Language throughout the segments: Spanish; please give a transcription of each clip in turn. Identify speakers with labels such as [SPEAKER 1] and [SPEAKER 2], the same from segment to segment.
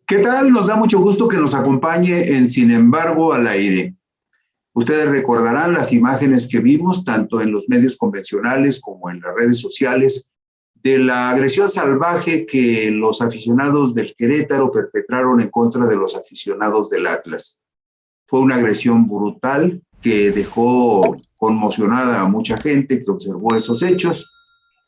[SPEAKER 1] ¿Qué tal? Nos da mucho gusto que nos acompañe en Sin embargo al aire. Ustedes recordarán las imágenes que vimos tanto en los medios convencionales como en las redes sociales de la agresión salvaje que los aficionados del Querétaro perpetraron en contra de los aficionados del Atlas. Fue una agresión brutal que dejó conmocionada a mucha gente que observó esos hechos.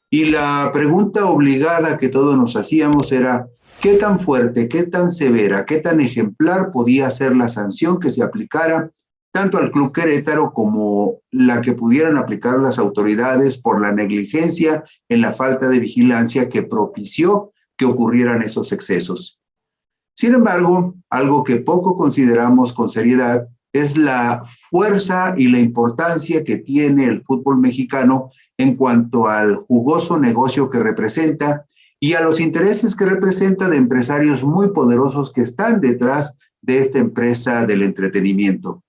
[SPEAKER 1] Y la pregunta obligada que todos nos hacíamos era, ¿qué tan fuerte, qué tan severa, qué tan ejemplar podía ser la sanción que se aplicara tanto al Club Querétaro como la que pudieran aplicar las autoridades por la negligencia en la falta de vigilancia que propició que ocurrieran esos excesos? Sin embargo, algo que poco consideramos con seriedad es la fuerza y la importancia que tiene el fútbol mexicano en cuanto al jugoso negocio que representa y a los intereses que representa de empresarios muy poderosos que están detrás de esta empresa del entretenimiento.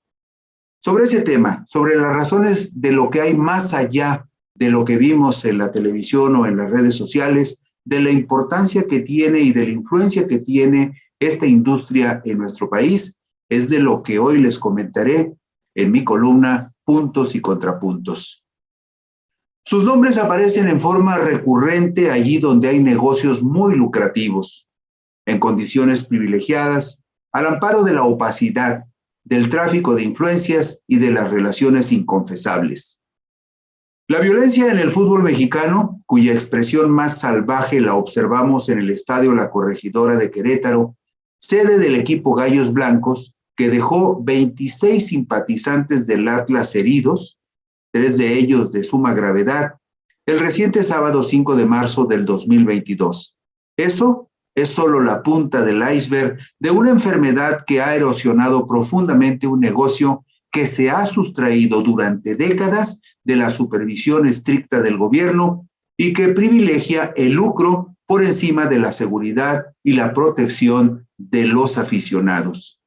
[SPEAKER 1] Sobre ese tema, sobre las razones de lo que hay más allá de lo que vimos en la televisión o en las redes sociales, de la importancia que tiene y de la influencia que tiene esta industria en nuestro país, es de lo que hoy les comentaré en mi columna Puntos y Contrapuntos. Sus nombres aparecen en forma recurrente allí donde hay negocios muy lucrativos, en condiciones privilegiadas, al amparo de la opacidad, del tráfico de influencias y de las relaciones inconfesables. La violencia en el fútbol mexicano, cuya expresión más salvaje la observamos en el Estadio La Corregidora de Querétaro, sede del equipo Gallos Blancos, que dejó 26 simpatizantes del Atlas heridos, 3 de ellos de suma gravedad, el reciente sábado 5 de marzo del 2022. Eso es solo la punta del iceberg de una enfermedad que ha erosionado profundamente un negocio que se ha sustraído durante décadas de la supervisión estricta del gobierno y que privilegia el lucro por encima de la seguridad y la protección de los aficionados.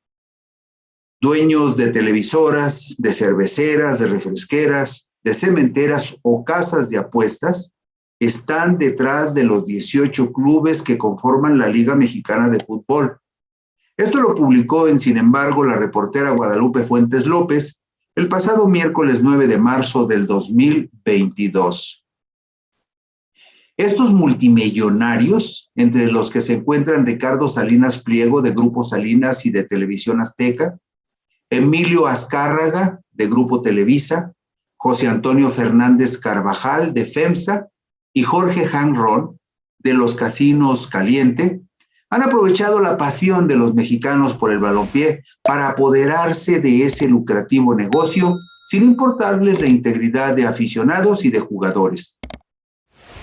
[SPEAKER 1] Dueños de televisoras, de cerveceras, de refresqueras, de cementeras o casas de apuestas están detrás de los 18 clubes que conforman la Liga Mexicana de Fútbol. Esto lo publicó en Sin embargo la reportera Guadalupe Fuentes López el pasado miércoles 9 de marzo del 2022. Estos multimillonarios, entre los que se encuentran Ricardo Salinas Pliego de Grupo Salinas y de Televisión Azteca, Emilio Azcárraga de Grupo Televisa, José Antonio Fernández Carvajal de FEMSA y Jorge Hanron de los Casinos Caliente, han aprovechado la pasión de los mexicanos por el balompié para apoderarse de ese lucrativo negocio sin importarles la integridad de aficionados y de jugadores.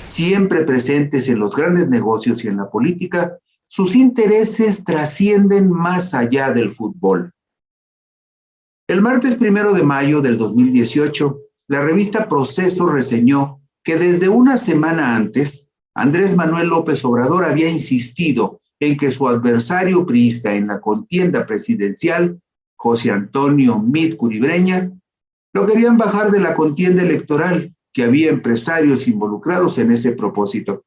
[SPEAKER 1] Siempre presentes en los grandes negocios y en la política, sus intereses trascienden más allá del fútbol. El martes 1 de mayo del 2018, la revista Proceso reseñó que desde una semana antes, Andrés Manuel López Obrador había insistido en que su adversario priista en la contienda presidencial, José Antonio Meade Curibreña, lo querían bajar de la contienda electoral, que había empresarios involucrados en ese propósito.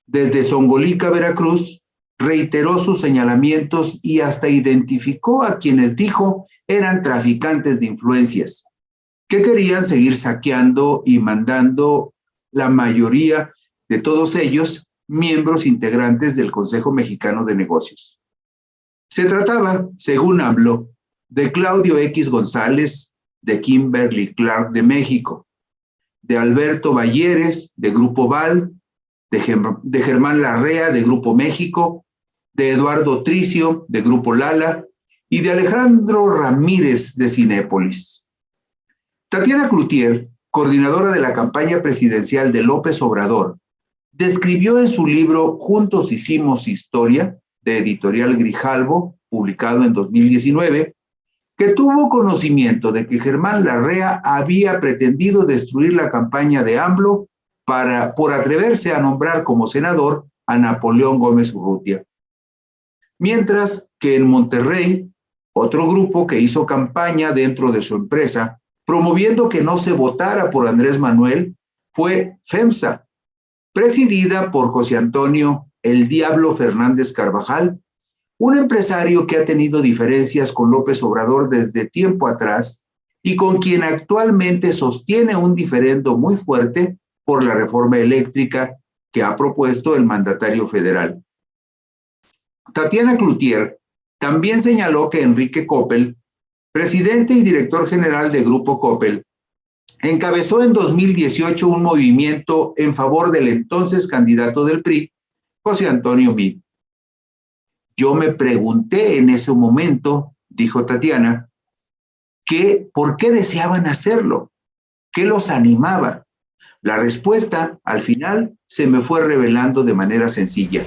[SPEAKER 1] Desde Zongolica, Veracruz, reiteró sus señalamientos y hasta identificó a quienes dijo eran traficantes de influencias, que querían seguir saqueando y mandando la mayoría de todos ellos miembros integrantes del Consejo Mexicano de Negocios. Se trataba, según AMLO, de Claudio X González, de Kimberly Clark de México, de Alberto Balleres, de Grupo Val, de Germán Larrea, de Grupo México, de Eduardo Tricio, de Grupo Lala, y de Alejandro Ramírez, de Cinépolis. Tatiana Cloutier, coordinadora de la campaña presidencial de López Obrador, describió en su libro Juntos Hicimos Historia, de Editorial Grijalvo, publicado en 2019, que tuvo conocimiento de que Germán Larrea había pretendido destruir la campaña de AMLO por atreverse a nombrar como senador a Napoleón Gómez Urrutia. Mientras que en Monterrey, otro grupo que hizo campaña dentro de su empresa, promoviendo que no se votara por Andrés Manuel, fue FEMSA, presidida por José Antonio El Diablo Fernández Carvajal, un empresario que ha tenido diferencias con López Obrador desde tiempo atrás y con quien actualmente sostiene un diferendo muy fuerte por la reforma eléctrica que ha propuesto el mandatario federal. Tatiana Cloutier también señaló que Enrique Coppel, presidente y director general de Grupo Coppel, encabezó en 2018 un movimiento en favor del entonces candidato del PRI, José Antonio Meade. Yo me pregunté en ese momento, dijo Tatiana, ¿por qué deseaban hacerlo? ¿Qué los animaba? La respuesta, al final, se me fue revelando de manera sencilla.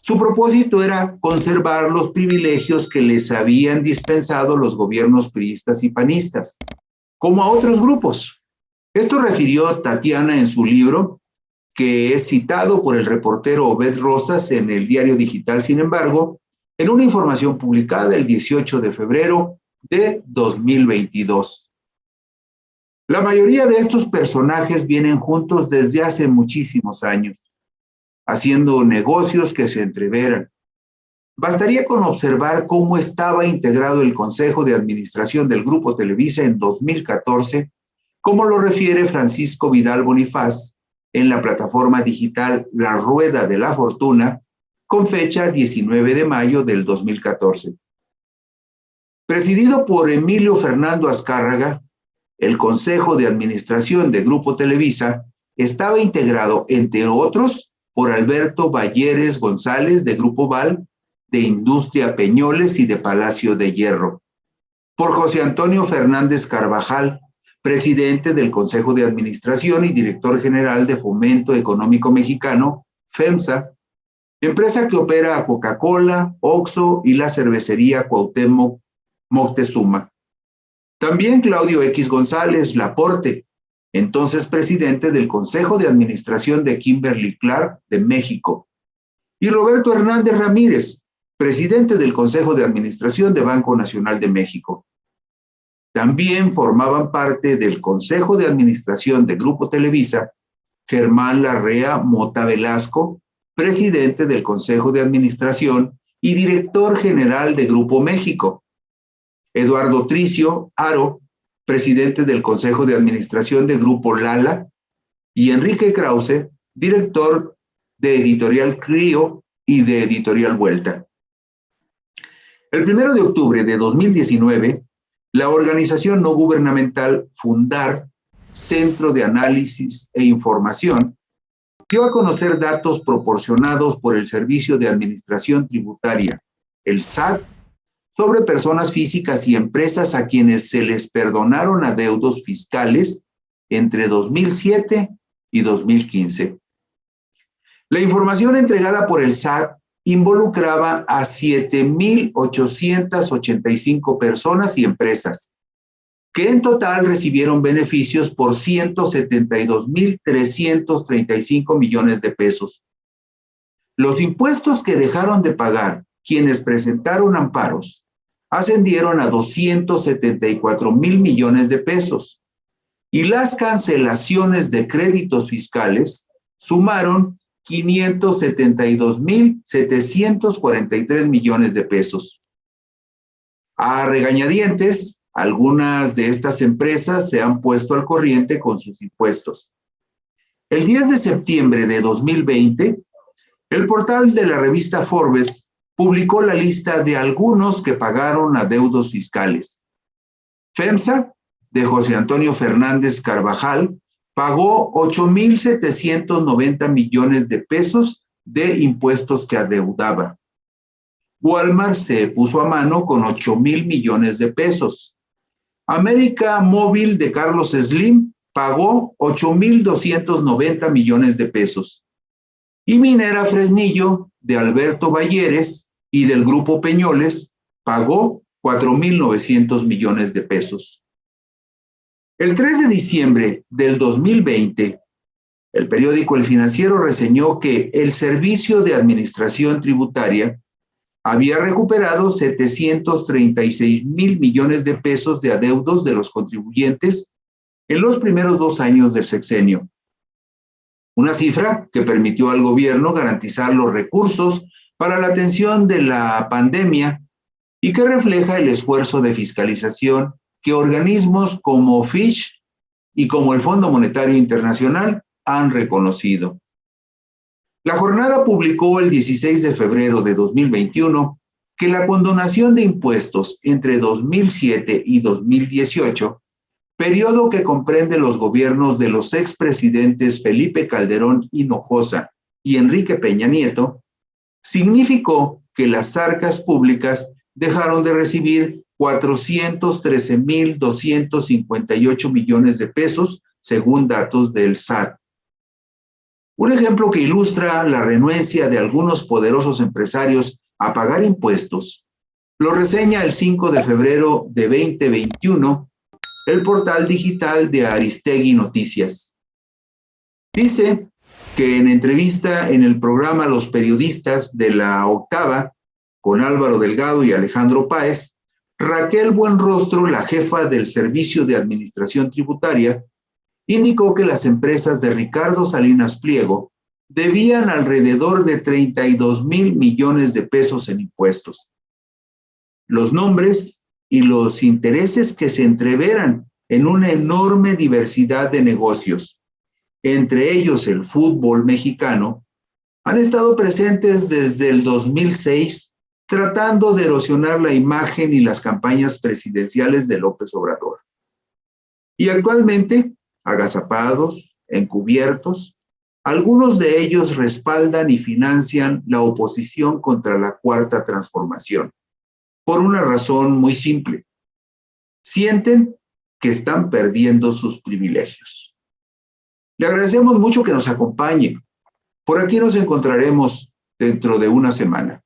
[SPEAKER 1] Su propósito era conservar los privilegios que les habían dispensado los gobiernos priistas y panistas, como a otros grupos. Esto refirió Tatiana en su libro, que es citado por el reportero Obed Rosas en el diario digital, sin embargo, en una información publicada el 18 de febrero de 2022. La mayoría de estos personajes vienen juntos desde hace muchísimos años, haciendo negocios que se entreveran. Bastaría con observar cómo estaba integrado el Consejo de Administración del Grupo Televisa en 2014, como lo refiere Francisco Vidal Bonifaz en la plataforma digital La Rueda de la Fortuna, con fecha 19 de mayo del 2014. Presidido por Emilio Fernando Azcárraga, el Consejo de Administración de Grupo Televisa estaba integrado, entre otros, por Alberto Balleres González de Grupo Val, de Industria Peñoles y de Palacio de Hierro, por José Antonio Fernández Carvajal, presidente del Consejo de Administración y director general de Fomento Económico Mexicano, FEMSA, empresa que opera a Coca-Cola, Oxxo y la cervecería Cuauhtémoc Moctezuma. También Claudio X González Laporte, entonces presidente del Consejo de Administración de Kimberly-Clark de México, y Roberto Hernández Ramírez, presidente del Consejo de Administración de Banco Nacional de México. También formaban parte del Consejo de Administración de Grupo Televisa Germán Larrea Mota Velasco, presidente del Consejo de Administración y director general de Grupo México, Eduardo Tricio Aro, presidente del Consejo de Administración de Grupo Lala, y Enrique Krause, director de Editorial Crío y de Editorial Vuelta. El 1 de octubre de 2019, la organización no gubernamental Fundar, Centro de Análisis e Información, dio a conocer datos proporcionados por el Servicio de Administración Tributaria, el SAT, sobre personas físicas y empresas a quienes se les perdonaron adeudos fiscales entre 2007 y 2015. La información entregada por el SAT involucraba a 7,885 personas y empresas, que en total recibieron beneficios por 172,335 millones de pesos. Los impuestos que dejaron de pagar quienes presentaron amparos ascendieron a 274,000 millones de pesos y las cancelaciones de créditos fiscales sumaron 572,743 millones de pesos. A regañadientes, algunas de estas empresas se han puesto al corriente con sus impuestos. El 10 de septiembre de 2020, el portal de la revista Forbes publicó la lista de algunos que pagaron adeudos fiscales. FEMSA, de José Antonio Fernández Carvajal, pagó 8,790 millones de pesos de impuestos que adeudaba. Walmart se puso a mano con 8,000 millones de pesos. América Móvil de Carlos Slim pagó 8,290 millones de pesos. Y Minera Fresnillo, de Alberto Balleres y del Grupo Peñoles, pagó 4,900 millones de pesos. El 3 de diciembre del 2020, el periódico El Financiero reseñó que el Servicio de Administración Tributaria había recuperado 736,000 millones de pesos de adeudos de los contribuyentes en los primeros 2 años del sexenio. Una cifra que permitió al gobierno garantizar los recursos para la atención de la pandemia y que refleja el esfuerzo de fiscalización que organismos como Fitch y como el Fondo Monetario Internacional han reconocido. La jornada publicó el 16 de febrero de 2021 que la condonación de impuestos entre 2007 y 2018, periodo que comprende los gobiernos de los expresidentes Felipe Calderón Hinojosa y Enrique Peña Nieto, significó que las arcas públicas dejaron de recibir 413,258 millones de pesos, según datos del SAT. Un ejemplo que ilustra la renuencia de algunos poderosos empresarios a pagar impuestos lo reseña el 5 de febrero de 2021 el portal digital de Aristegui Noticias. Dice que en entrevista en el programa Los Periodistas de la Octava, con Álvaro Delgado y Alejandro Páez, Raquel Buenrostro, la jefa del Servicio de Administración Tributaria, indicó que las empresas de Ricardo Salinas Pliego debían alrededor de 32,000 millones de pesos en impuestos. Los nombres y los intereses que se entreveran en una enorme diversidad de negocios, entre ellos el fútbol mexicano, han estado presentes desde el 2006 tratando de erosionar la imagen y las campañas presidenciales de López Obrador. Y actualmente, agazapados, encubiertos, algunos de ellos respaldan y financian la oposición contra la Cuarta Transformación, por una razón muy simple. Sienten que están perdiendo sus privilegios. Le agradecemos mucho que nos acompañe. Por aquí nos encontraremos dentro de una semana.